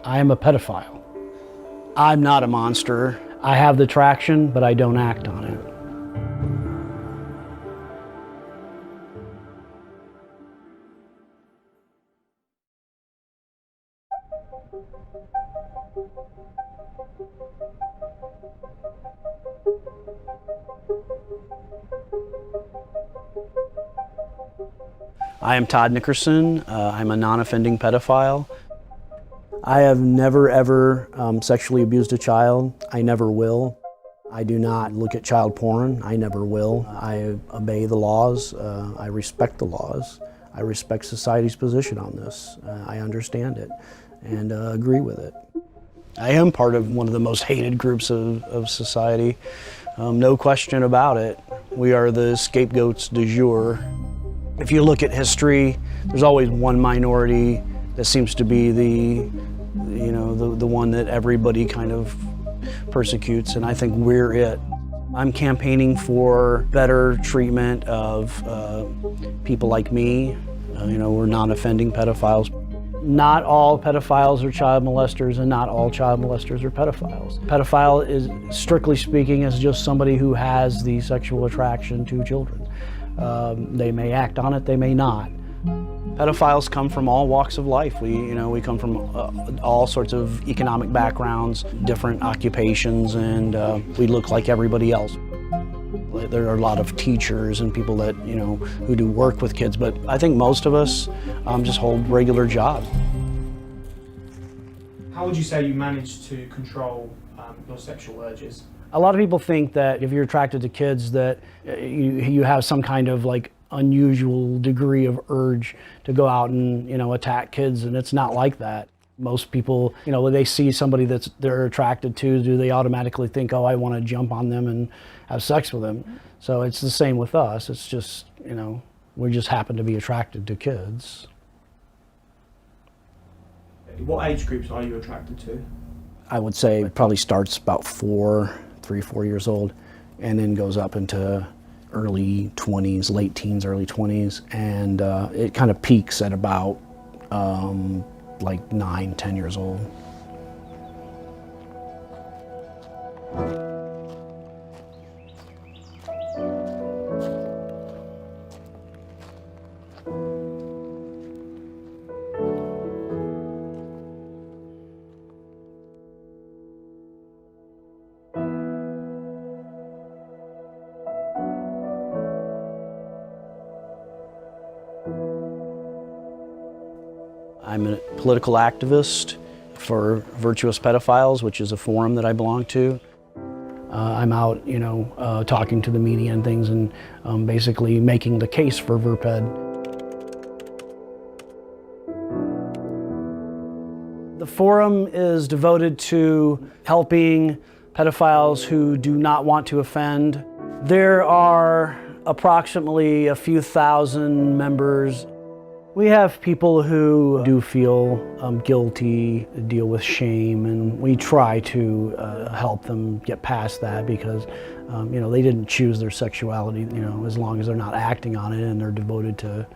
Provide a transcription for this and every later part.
I am a pedophile. I'm not a monster. I have the attraction, but I don't act on it. I am Todd Nickerson. I'm a non-offending pedophile. I have never ever sexually abused a child. I never will. I do not look at child porn. I never will. I obey the laws. I respect the laws. I respect society's position on this. I understand it and agree with it. I am part of one of the most hated groups of society. No question about it. We are the scapegoats du jour. If you look at history, there's always one minority that seems to be the one that everybody kind of persecutes, and I think we're it. I'm campaigning for better treatment of people like me. We're non-offending pedophiles. Not all pedophiles are child molesters, and not all child molesters are pedophiles. Pedophile is, strictly speaking, is just somebody who has the sexual attraction to children. They may act on it, they may not. Pedophiles come from all walks of life. We come from all sorts of economic backgrounds, different occupations, and we look like everybody else. There are a lot of teachers and people that, who do work with kids, but I think most of us just hold regular jobs. How would you say you manage to control your sexual urges? A lot of people think that if you're attracted to kids that you have some kind of unusual degree of urge to go out and attack kids, and it's not like that. Most people, when they see somebody they're attracted to, do they automatically think, oh, I want to jump on them and have sex with them? So it's the same with us. It's just, we just happen to be attracted to kids. What age groups are you attracted to? I would say it probably starts about 3 or 4 years old, and then goes up into early 20s, late teens, early 20s, and it kind of peaks at about 9, 10 years old. I'm a political activist for Virtuous Pedophiles, which is a forum that I belong to. I'm out, talking to the media and things, and basically making the case for VirPed. The forum is devoted to helping pedophiles who do not want to offend. There are approximately a few thousand members. We have people who do feel guilty, deal with shame, and we try to help them get past that because, they didn't choose their sexuality, as long as they're not acting on it and they're devoted to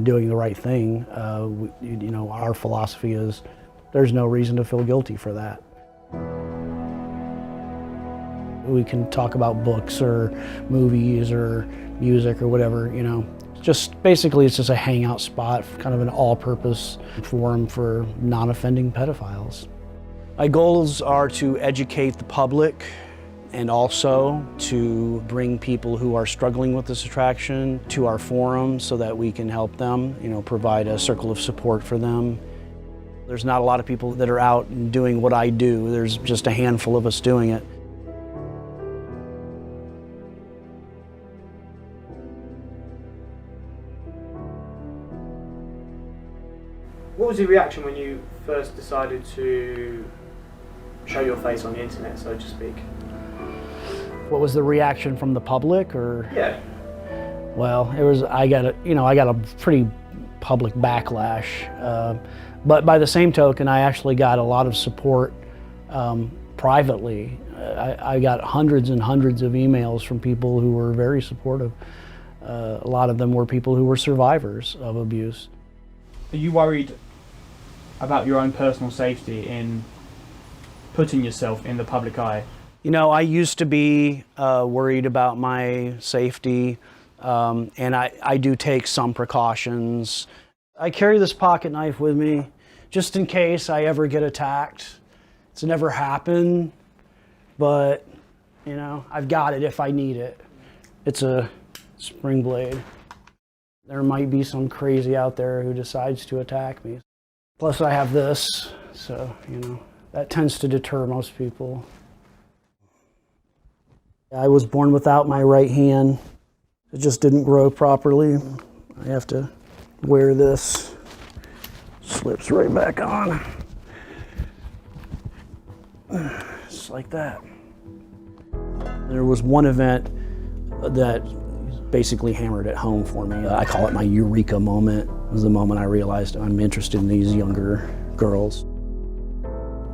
doing the right thing. Our philosophy is there's no reason to feel guilty for that. We can talk about books or movies or music or whatever, Basically, it's just a hangout spot, kind of an all-purpose forum for non-offending pedophiles. My goals are to educate the public and also to bring people who are struggling with this attraction to our forum so that we can help them, provide a circle of support for them. There's not a lot of people that are out and doing what I do. There's just a handful of us doing it. What was your reaction when you first decided to show your face on the internet, so to speak? What was the reaction from the public, or? Yeah. Well, I got a pretty public backlash, but by the same token, I actually got a lot of support privately. I got hundreds and hundreds of emails from people who were very supportive. A lot of them were people who were survivors of abuse. Are you worried about your own personal safety in putting yourself in the public eye? You know, I used to be worried about my safety, and I do take some precautions. I carry this pocket knife with me just in case I ever get attacked. It's never happened, but you know, I've got it if I need it. It's a spring blade. There might be some crazy out there who decides to attack me. Plus I have this, so you know, that tends to deter most people. I was born without my right hand. It just didn't grow properly. I have to wear this. Slips right back on. Just like that. There was one event that basically hammered it home for me. I call it my eureka moment. It was the moment I realized I'm interested in these younger girls.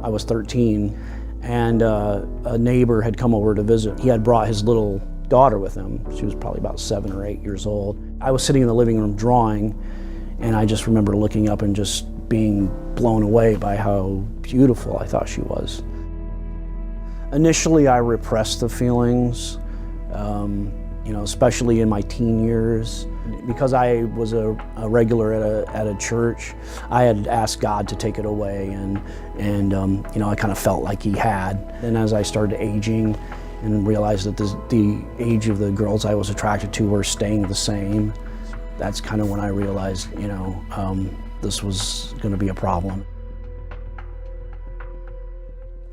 I was 13, and a neighbor had come over to visit. He had brought his little daughter with him. She was probably about 7 or 8 years old. I was sitting in the living room drawing, and I just remember looking up and just being blown away by how beautiful I thought she was. Initially, I repressed the feelings, you know, especially in my teen years. Because I was a regular at a church, I had asked God to take it away, and you know, I kind of felt like He had. Then as I started aging and realized that the age of the girls I was attracted to were staying the same, that's kind of when I realized, you know, this was going to be a problem.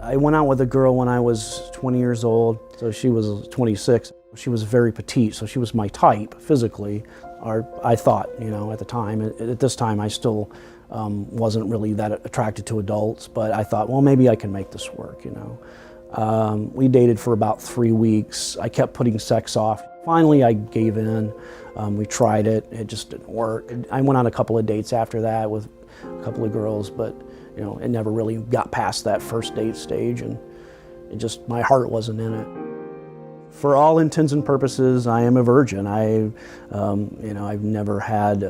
I went out with a girl when I was 20 years old, so she was 26. She was very petite, so she was my type physically, or I thought, you know, at the time. At this time, I still wasn't really that attracted to adults, but I thought, well, maybe I can make this work, you know. We dated for about 3 weeks. I kept putting sex off. Finally, I gave in. We tried it. It just didn't work. I went on a couple of dates after that with a couple of girls, but you know, it never really got past that first date stage, and it just, my heart wasn't in it. For all intents and purposes, I am a virgin. You know, I've never had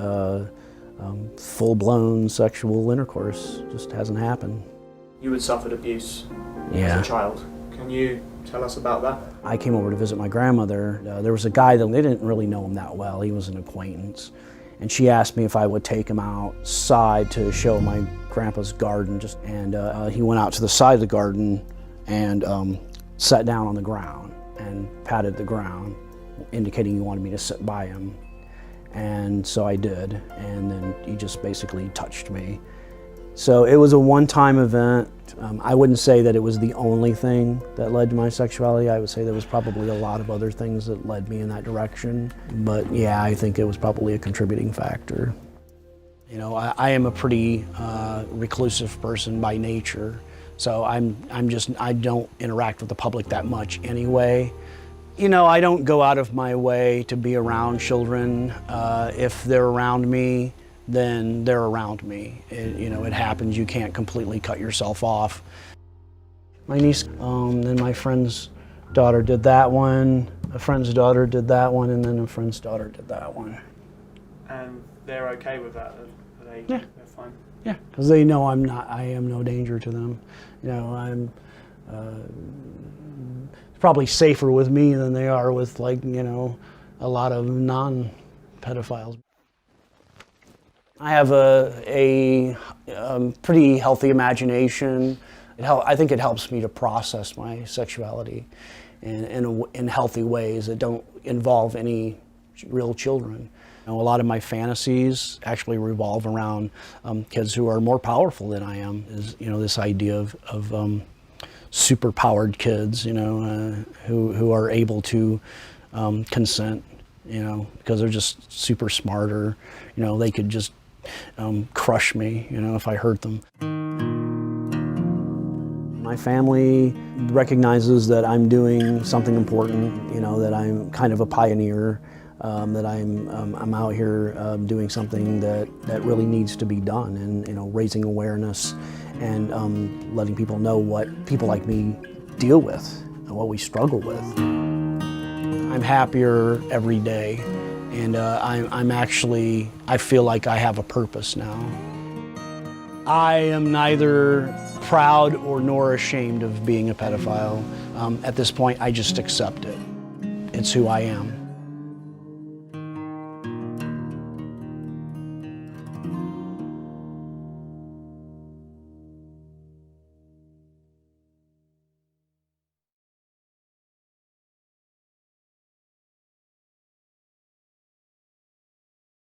full-blown sexual intercourse. It just hasn't happened. You had suffered abuse Yeah. as a child. Can you tell us about that? I came over to visit my grandmother. There was a guy that they didn't really know him that well. He was an acquaintance. And she asked me if I would take him outside to show my grandpa's garden. And he went out to the side of the garden and sat down on the ground and patted the ground, indicating he wanted me to sit by him. And so I did, and then he just basically touched me. So it was a one-time event. I wouldn't say that it was the only thing that led to my sexuality. I would say there was probably a lot of other things that led me in that direction. But yeah, I think it was probably a contributing factor. You know, I am a pretty reclusive person by nature. So I don't interact with the public that much anyway. You know, I don't go out of my way to be around children. If they're around me, then they're around me. You know, it happens. You can't completely cut yourself off. My niece, then my friend's daughter did that one. A friend's daughter did that one, and then a friend's daughter did that one. And they're okay with that? Yeah. They're fine? Yeah, because they know I am no danger to them. You know, I'm probably safer with me than they are with, like, you know, a lot of non-pedophiles. I have a pretty healthy imagination. I think it helps me to process my sexuality in healthy ways that don't involve any real children. You know, a lot of my fantasies actually revolve around kids who are more powerful than I am. Is, you know, this idea of super-powered kids, you know, who are able to consent, you know, because they're just super smart, or, you know, they could just crush me, you know, if I hurt them. My family recognizes that I'm doing something important, you know, that I'm kind of a pioneer, that I'm out here doing something that really needs to be done, and, you know, raising awareness and letting people know what people like me deal with and what we struggle with. I'm happier every day, and I feel like I have a purpose now. I am neither proud or nor ashamed of being a pedophile. At this point, I just accept it. It's who I am.